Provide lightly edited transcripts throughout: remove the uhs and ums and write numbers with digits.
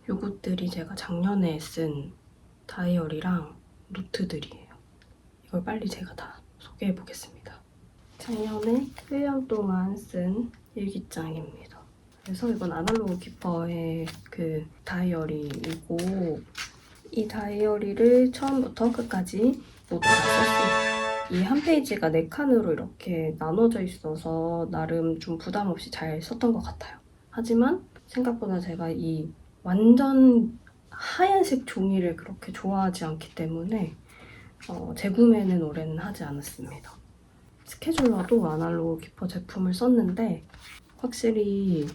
요것들이 제가 작년에 쓴 다이어리랑 노트들이에요. 이걸 빨리 제가 다 소개해보겠습니다. 작년에 1년 동안 쓴 일기장입니다. 그래서 이건 아날로그 키퍼의 그 다이어리이고, 이 다이어리를 처음부터 끝까지 모두 다 썼습니다. 이 한 페이지가 4칸으로 이렇게 나눠져 있어서 나름 좀 부담 없이 잘 썼던 것 같아요. 하지만 생각보다 제가 이 완전 하얀색 종이를 그렇게 좋아하지 않기 때문에 재구매는 올해는 하지 않았습니다. 스케줄러도 아날로그 키퍼 제품을 썼는데 확실히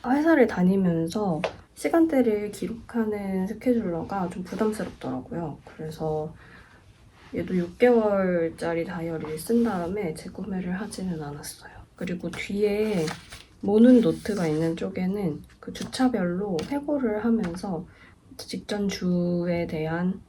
회사를 다니면서 시간대를 기록하는 스케줄러가 좀 부담스럽더라고요. 그래서 얘도 6개월짜리 다이어리를 쓴 다음에 재구매를 하지는 않았어요. 그리고 뒤에 모는 노트가 있는 쪽에는 그 주차별로 회고를 하면서 직전 주에 대한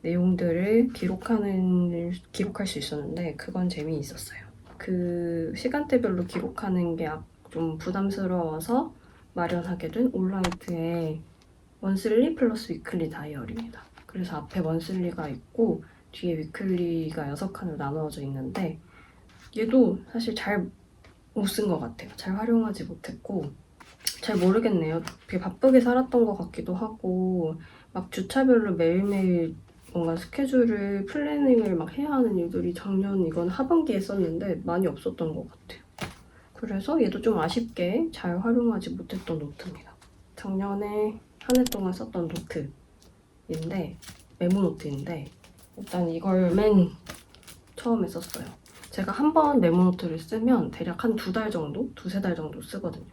내용들을 기록할 수 있었는데 그건 재미있었어요. 그 시간대별로 기록하는 게 좀 부담스러워서 마련하게 된 올라이트의 먼슬리 플러스 위클리 다이어리입니다. 그래서 앞에 먼슬리가 있고 뒤에 위클리가 6칸으로 나누어져 있는데 얘도 사실 잘 못 쓴 것 같아요. 잘 활용하지 못했고 잘 모르겠네요. 되게 바쁘게 살았던 것 같기도 하고 막 주차별로 매일매일 뭔가 스케줄을 플래닝을 막 해야 하는 일들이 작년 이건 하반기에 썼는데 많이 없었던 것 같아요. 그래서 얘도 좀 아쉽게 잘 활용하지 못했던 노트입니다. 작년에 한 해 동안 썼던 노트인데 메모 노트인데 일단 이걸 맨 처음에 썼어요. 제가 한 번 메모 노트를 쓰면 대략 한 2달 정도? 2~3달 정도 쓰거든요.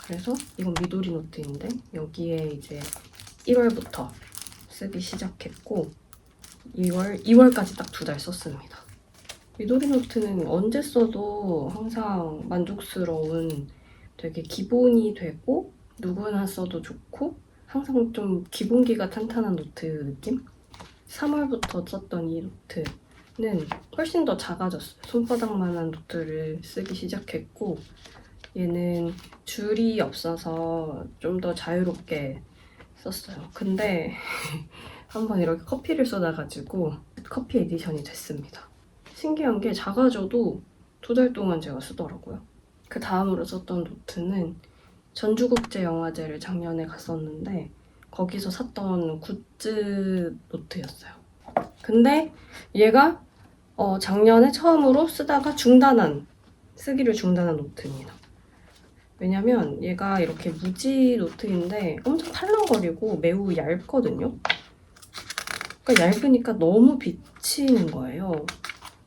그래서 이건 미도리 노트인데 여기에 이제 1월부터 쓰기 시작했고 2월까지 딱 2달 썼습니다. 미도리 노트는 언제 써도 항상 만족스러운 되게 기본이 되고 누구나 써도 좋고 항상 좀 기본기가 탄탄한 노트 느낌? 3월부터 썼던 이 노트는 훨씬 더 작아졌어요. 손바닥만한 노트를 쓰기 시작했고 얘는 줄이 없어서 좀 더 자유롭게 썼어요. 근데 한번 이렇게 커피를 쏟아가지고 커피 에디션이 됐습니다. 신기한 게 작아져도 2달 동안 제가 쓰더라고요. 그 다음으로 썼던 노트는 전주국제영화제를 작년에 갔었는데 거기서 샀던 굿즈 노트였어요. 근데 얘가 작년에 처음으로 쓰기를 중단한 노트입니다. 왜냐면 얘가 이렇게 무지 노트인데 엄청 탈랑거리고 매우 얇거든요. 그러니까 얇으니까 너무 비치는 거예요.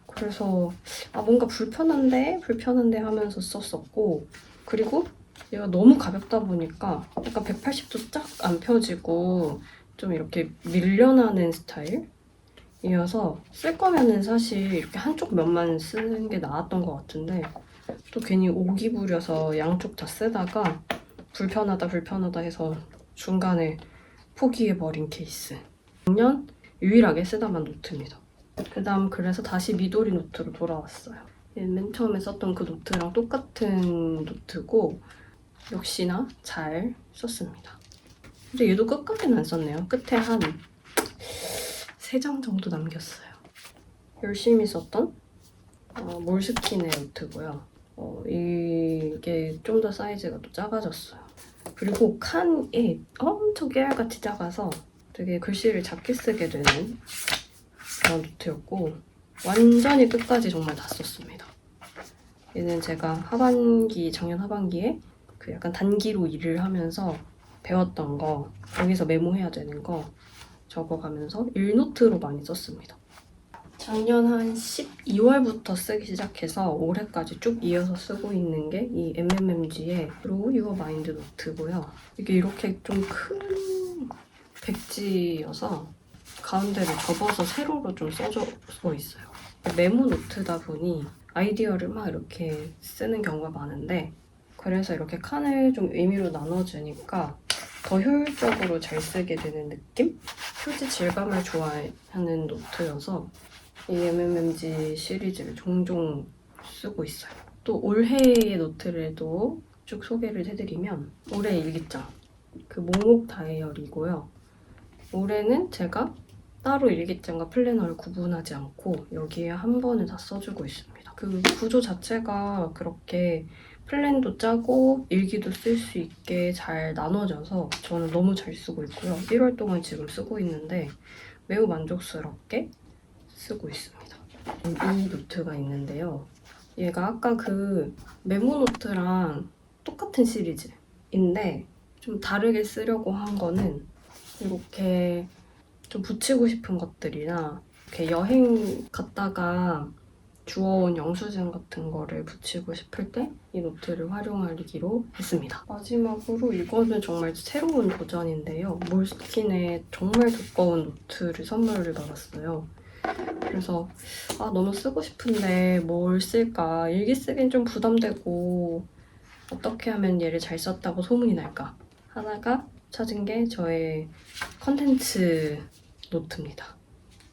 그래서 뭔가 불편한데 하면서 썼었고 그리고 얘가 너무 가볍다 보니까 약간 180도 쫙 안 펴지고 좀 이렇게 밀려나는 스타일이어서 쓸 거면은 사실 이렇게 한쪽 면만 쓰는 게 나았던 것 같은데 또 괜히 오기 부려서 양쪽 다 쓰다가 불편하다 해서 중간에 포기해버린 케이스. 작년 유일하게 쓰다만 노트입니다. 그 다음 그래서 다시 미도리 노트로 돌아왔어요. 맨 처음에 썼던 그 노트랑 똑같은 노트고 역시나 잘 썼습니다. 근데 얘도 끝까지는 안 썼네요. 끝에 한 3장 정도 남겼어요. 열심히 썼던 몰스킨의 노트고요. 이게 좀 더 사이즈가 또 작아졌어요. 그리고 칸이 엄청 깨알같이 작아서 되게 글씨를 작게 쓰게 되는 그런 노트였고 완전히 끝까지 정말 다 썼습니다. 얘는 제가 작년 하반기에 그 약간 단기로 일을 하면서 배웠던 거, 여기서 메모해야 되는 거 적어가면서 일노트로 많이 썼습니다. 작년 한 12월부터 쓰기 시작해서 올해까지 쭉 이어서 쓰고 있는 게 이 MMMG의 Grow Your Mind 노트고요. 이게 이렇게 좀 큰 백지여서 가운데를 접어서 세로로 좀 써져 있어요. 메모 노트다 보니 아이디어를 막 이렇게 쓰는 경우가 많은데 그래서 이렇게 칸을 좀 의미로 나눠주니까 더 효율적으로 잘 쓰게 되는 느낌? 표지 질감을 좋아하는 노트여서 이 MMMG 시리즈를 종종 쓰고 있어요. 또 올해의 노트를 또 쭉 소개를 해드리면 올해 일기장. 그 몽목 다이어리고요. 올해는 제가 따로 일기장과 플래너를 구분하지 않고 여기에 한 번에 다 써주고 있습니다. 그 구조 자체가 그렇게 플랜도 짜고 일기도 쓸 수 있게 잘 나눠져서 저는 너무 잘 쓰고 있고요. 1월 동안 지금 쓰고 있는데 매우 만족스럽게 쓰고 있습니다. 이 노트가 있는데요. 얘가 아까 그 메모 노트랑 똑같은 시리즈인데 좀 다르게 쓰려고 한 거는 이렇게 좀 붙이고 싶은 것들이나 이렇게 여행 갔다가 주워온 영수증 같은 거를 붙이고 싶을 때 이 노트를 활용하기로 했습니다. 마지막으로 이거는 정말 새로운 도전인데요. 몰스킨의 정말 두꺼운 노트를 선물을 받았어요. 그래서 너무 쓰고 싶은데 뭘 쓸까? 일기 쓰긴 좀 부담되고 어떻게 하면 얘를 잘 썼다고 소문이 날까? 하다가 찾은 게 저의 컨텐츠 노트입니다.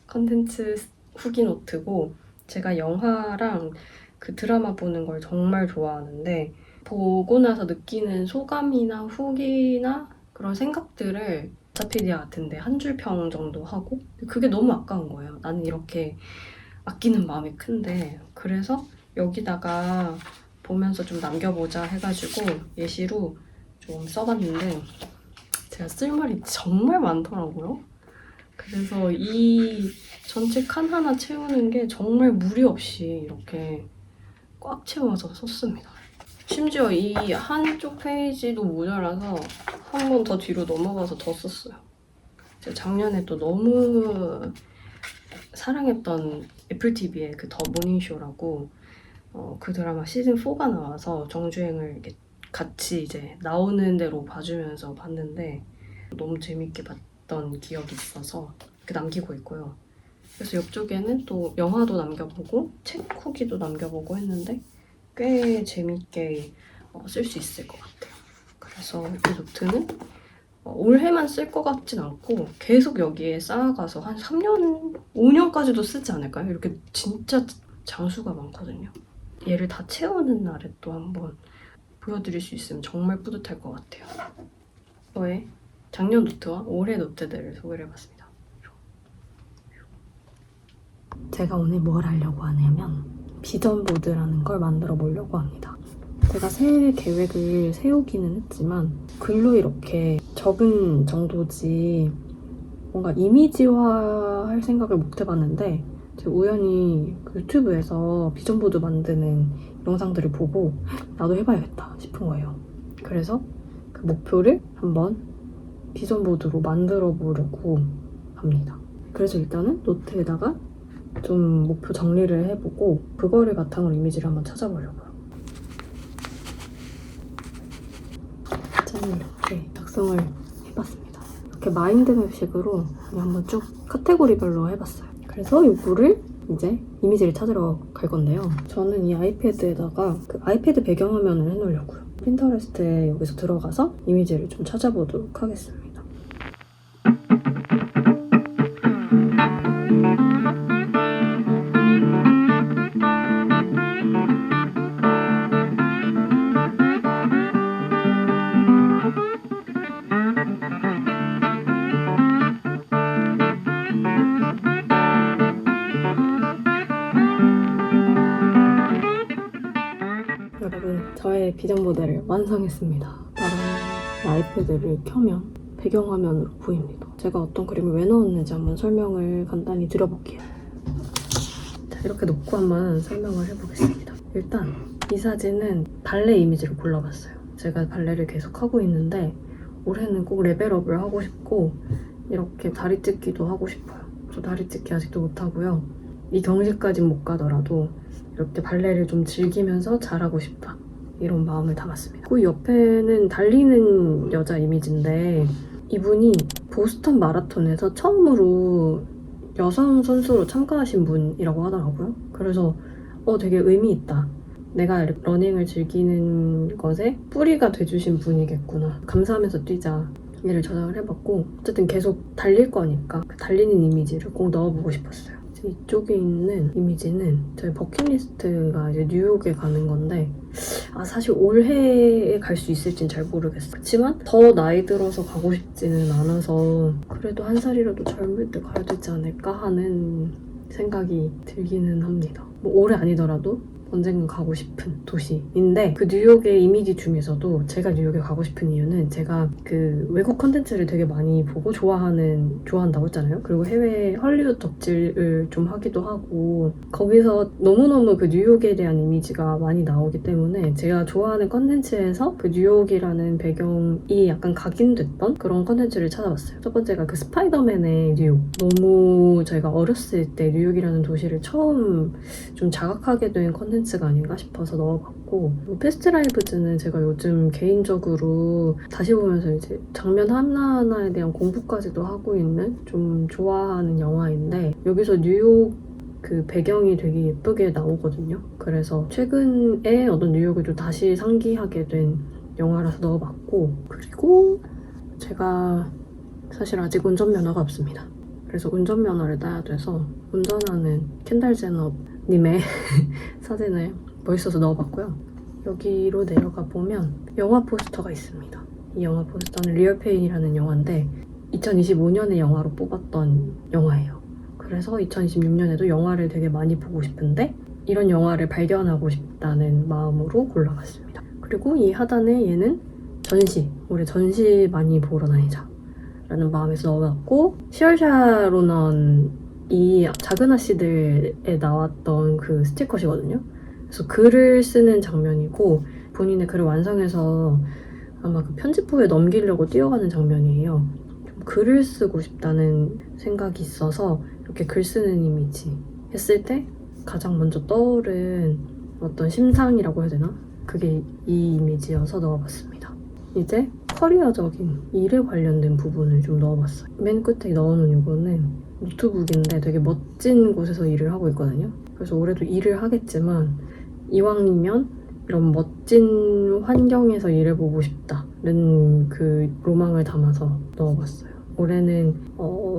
컨텐츠 후기 노트고 제가 영화랑 그 드라마 보는 걸 정말 좋아하는데 보고 나서 느끼는 소감이나 후기나 그런 생각들을 자피디아 같은데 한 줄 평 정도 하고 그게 너무 아까운 거예요. 나는 이렇게 아끼는 마음이 큰데 그래서 여기다가 보면서 좀 남겨보자 해가지고 예시로 좀 써봤는데 제가 쓸 말이 정말 많더라고요. 그래서 이 전체 칸 하나 채우는 게 정말 무리 없이 이렇게 꽉 채워서 썼습니다. 심지어 이 한쪽 페이지도 모자라서 한 번 더 뒤로 넘어가서 더 썼어요. 제가 작년에 또 너무 사랑했던 애플TV의 그 더 모닝쇼라고 그 드라마 시즌 4가 나와서 정주행을 이렇게 같이 이제 나오는 대로 봐주면서 봤는데 너무 재밌게 봤던 기억이 있어서 남기고 있고요. 그래서 옆쪽에는 또 영화도 남겨보고 책 후기도 남겨보고 했는데 꽤 재밌게 쓸 수 있을 것 같아요. 그래서 이 노트는 올해만 쓸 것 같진 않고 계속 여기에 쌓아가서 한 3년, 5년까지도 쓰지 않을까요? 이렇게 진짜 장수가 많거든요. 얘를 다 채우는 날에 또 한번 보여드릴 수 있으면 정말 뿌듯할 것 같아요. 저의 작년 노트와 올해 노트들을 소개를 해봤습니다. 제가 오늘 뭘 하려고 하냐면 비전 보드라는 걸 만들어 보려고 합니다. 제가 새해 계획을 세우기는 했지만 글로 이렇게 적은 정도지 뭔가 이미지화할 생각을 못 해봤는데 제가 우연히 그 유튜브에서 비전 보드 만드는 영상들을 보고 나도 해봐야겠다 싶은 거예요. 그래서 그 목표를 한번 비전 보드로 만들어 보려고 합니다. 그래서 일단은 노트에다가 좀 목표 정리를 해보고 그거를 바탕으로 이미지를 한번 찾아보려고요. 짠, 이렇게 작성을 해봤습니다. 이렇게 마인드맵식으로 그냥 한번 쭉 카테고리별로 해봤어요. 그래서 이거를 이제 이미지를 찾으러 갈 건데요. 저는 이 아이패드에다가 그 아이패드 배경화면을 해놓으려고요. 핀터레스트에 여기서 들어가서 이미지를 좀 찾아보도록 하겠습니다. 여러분, 저의 비전 모델을 완성했습니다. 바로 아이패드를 켜면 배경화면으로 보입니다. 제가 어떤 그림을 왜 넣었는지 한번 설명을 간단히 드려볼게요. 자, 이렇게 놓고 한번 설명을 해보겠습니다. 일단 이 사진은 발레 이미지를 골라봤어요. 제가 발레를 계속 하고 있는데 올해는 꼭 레벨업을 하고 싶고 이렇게 다리 찢기도 하고 싶어요. 저 다리 찢기 아직도 못하고요. 이 경지까진 못 가더라도 이렇게 발레를 좀 즐기면서 잘하고 싶다. 이런 마음을 담았습니다. 그 옆에는 달리는 여자 이미지인데 이분이 보스턴 마라톤에서 처음으로 여성 선수로 참가하신 분이라고 하더라고요. 그래서 되게 의미 있다. 내가 러닝을 즐기는 것에 뿌리가 돼주신 분이겠구나. 감사하면서 뛰자. 얘를 저장을 해봤고 어쨌든 계속 달릴 거니까 그 달리는 이미지를 꼭 넣어보고 싶었어요. 이쪽에 있는 이미지는 저희 버킷리스트가 이제 뉴욕에 가는 건데 사실 올해에 갈 수 있을진 잘 모르겠어요. 그렇지만 더 나이 들어서 가고 싶지는 않아서 그래도 한 살이라도 젊을 때 가야 되지 않을까 하는 생각이 들기는 합니다. 뭐 올해 아니더라도 언젠간 가고 싶은 도시인데 그 뉴욕의 이미지 중에서도 제가 뉴욕에 가고 싶은 이유는 제가 그 외국 컨텐츠를 되게 많이 보고 좋아한다고 했잖아요. 그리고 해외 헐리우드 덕질을 좀 하기도 하고 거기서 너무너무 그 뉴욕에 대한 이미지가 많이 나오기 때문에 제가 좋아하는 컨텐츠에서 그 뉴욕이라는 배경이 약간 각인됐던 그런 컨텐츠를 찾아봤어요. 첫 번째가 그 스파이더맨의 뉴욕. 너무 제가 어렸을 때 뉴욕이라는 도시를 처음 좀 자각하게 된 컨텐츠가 아닌가 싶어서 넣어봤고, 패스트라이브즈는 제가 요즘 개인적으로 다시 보면서 이제 장면 하나하나에 대한 공부까지도 하고 있는 좀 좋아하는 영화인데 여기서 뉴욕 그 배경이 되게 예쁘게 나오거든요. 그래서 최근에 어떤 뉴욕을 좀 다시 상기하게 된 영화라서 넣어봤고, 그리고 제가 사실 아직 운전면허가 없습니다. 그래서 운전면허를 따야 돼서 운전하는 켄달 제너님의 사진을 멋있어서 넣어봤고요. 여기로 내려가 보면 영화 포스터가 있습니다. 이 영화 포스터는 리얼페인이라는 영화인데 2025년에 영화로 뽑았던 영화예요. 그래서 2026년에도 영화를 되게 많이 보고 싶은데 이런 영화를 발견하고 싶다는 마음으로 골라봤습니다. 그리고 이 하단에 얘는 전시, 올해 전시 많이 보러 다니자 라는 마음에서 넣어놨고, 시얼샤 로넌이 작은 아씨들에 나왔던 그 스티커시거든요. 그래서 글을 쓰는 장면이고 본인의 글을 완성해서 아마 그 편집부에 넘기려고 뛰어가는 장면이에요. 좀 글을 쓰고 싶다는 생각이 있어서 이렇게 글 쓰는 이미지 했을 때 가장 먼저 떠오른 어떤 심상이라고 해야 되나? 그게 이 이미지여서 넣어봤습니다. 이제 커리어적인 일에 관련된 부분을 좀 넣어봤어요. 맨 끝에 넣어놓은 이거는 노트북인데 되게 멋진 곳에서 일을 하고 있거든요. 그래서 올해도 일을 하겠지만 이왕이면 이런 멋진 환경에서 일해보고 싶다는 그 로망을 담아서 넣어봤어요. 올해는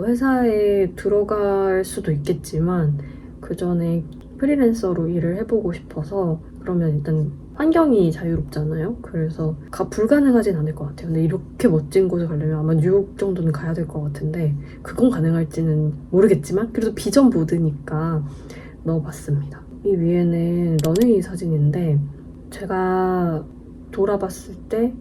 회사에 들어갈 수도 있겠지만 그 전에 프리랜서로 일을 해보고 싶어서, 그러면 일단 환경이 자유롭잖아요. 그래서 불가능하진 않을 것 같아요. 근데 이렇게 멋진 곳에 가려면 아마 뉴욕 정도는 가야 될 것 같은데 그건 가능할지는 모르겠지만 그래도 비전 보드니까 넣어봤습니다. 이 위에는 런웨이 사진인데 제가 돌아봤을 때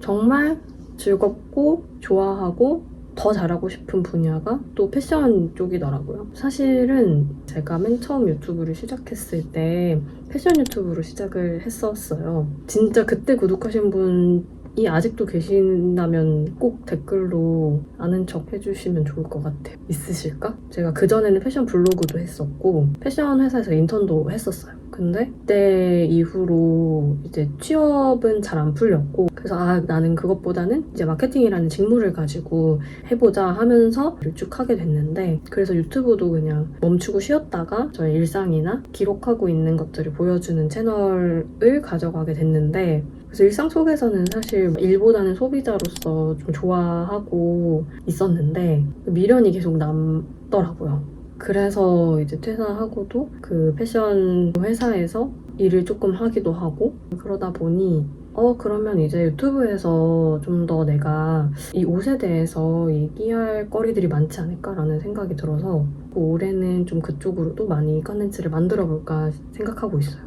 정말 즐겁고 좋아하고 더 잘하고 싶은 분야가 또 패션 쪽이더라고요. 사실은 제가 맨 처음 유튜브를 시작했을 때 패션 유튜브로 시작을 했었어요. 진짜 그때 구독하신 분이 아직도 계신다면 꼭 댓글로 아는 척 해주시면 좋을 것 같아요. 있으실까? 제가 그전에는 패션 블로그도 했었고 패션 회사에서 인턴도 했었어요. 근데 그때 이후로 이제 취업은 잘 안 풀렸고, 그래서 나는 그것보다는 이제 마케팅이라는 직무를 가지고 해보자 하면서 쭉 하게 됐는데, 그래서 유튜브도 그냥 멈추고 쉬었다가 저의 일상이나 기록하고 있는 것들을 보여주는 채널을 가져가게 됐는데, 그래서 일상 속에서는 사실 일보다는 소비자로서 좀 좋아하고 있었는데 미련이 계속 남더라고요. 그래서 이제 퇴사하고도 그 패션 회사에서 일을 조금 하기도 하고, 그러다 보니 그러면 이제 유튜브에서 좀 더 내가 이 옷에 대해서 얘기할 거리들이 많지 않을까라는 생각이 들어서 올해는 좀 그쪽으로도 많이 컨텐츠를 만들어 볼까 생각하고 있어요.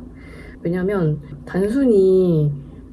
왜냐면 단순히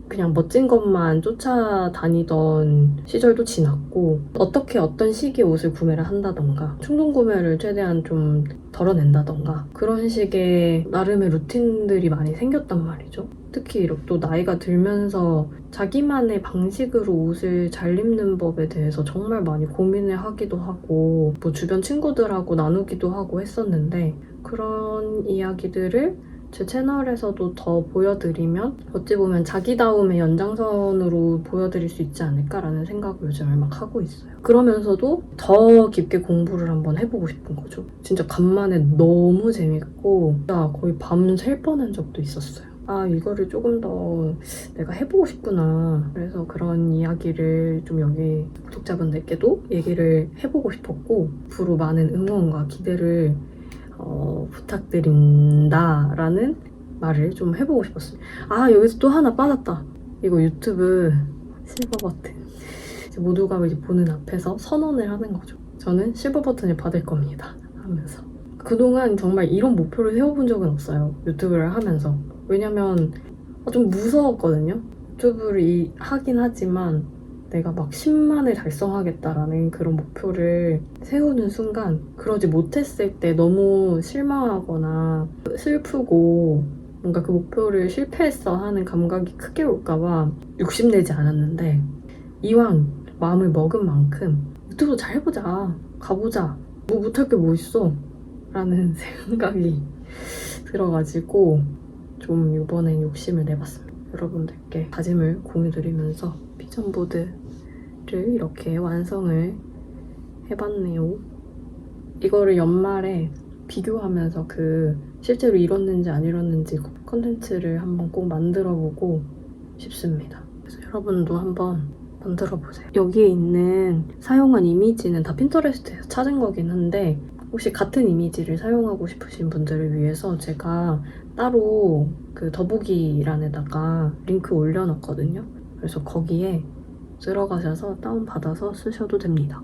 그냥 멋진 것만 쫓아다니던 시절도 지났고, 어떻게 어떤 시기에 옷을 구매를 한다던가 충동 구매를 최대한 좀 덜어낸다던가 그런 식의 나름의 루틴들이 많이 생겼단 말이죠. 특히 이렇게 또 나이가 들면서 자기만의 방식으로 옷을 잘 입는 법에 대해서 정말 많이 고민을 하기도 하고 뭐 주변 친구들하고 나누기도 하고 했었는데, 그런 이야기들을 제 채널에서도 더 보여드리면 어찌 보면 자기다움의 연장선으로 보여드릴 수 있지 않을까라는 생각을 요즘에 막 하고 있어요. 그러면서도 더 깊게 공부를 한번 해보고 싶은 거죠. 진짜 간만에 너무 재밌고 진짜 거의 밤 샐 뻔한 적도 있었어요. 이거를 조금 더 내가 해보고 싶구나. 그래서 그런 이야기를 좀 여기 구독자분들께도 얘기를 해보고 싶었고, 앞으로 많은 응원과 기대를 부탁드린다라는 말을 좀 해보고 싶었어요. 아, 여기서 또 하나 빠졌다. 이거 유튜브 실버 버튼. 이제 모두가 이제 보는 앞에서 선언을 하는 거죠. 저는 실버 버튼을 받을 겁니다. 하면서. 그동안 정말 이런 목표를 세워본 적은 없어요. 유튜브를 하면서. 왜냐면 좀 무서웠거든요. 유튜브를 하긴 하지만 내가 막 10만을 달성하겠다라는 그런 목표를 세우는 순간 그러지 못했을 때 너무 실망하거나 슬프고 뭔가 그 목표를 실패했어 하는 감각이 크게 올까봐 욕심내지 않았는데 이왕 마음을 먹은 만큼 유튜브 잘 해보자, 가보자, 뭐 못할 게 뭐 있어 라는 생각이 들어가지고 좀 이번엔 욕심을 내봤습니다. 여러분들께 다짐을 공유드리면서 비전보드를 이렇게 완성을 해봤네요. 이거를 연말에 비교하면서 실제로 이뤘는지 안 이뤘는지 컨텐츠를 한번 꼭 만들어보고 싶습니다. 그래서 여러분도 한번 만들어보세요. 여기에 있는 사용한 이미지는 다 핀터레스트에서 찾은 거긴 한데 혹시 같은 이미지를 사용하고 싶으신 분들을 위해서 제가 따로 그 더보기란에다가 링크 올려놨거든요. 그래서 거기에 들어가셔서 다운받아서 쓰셔도 됩니다.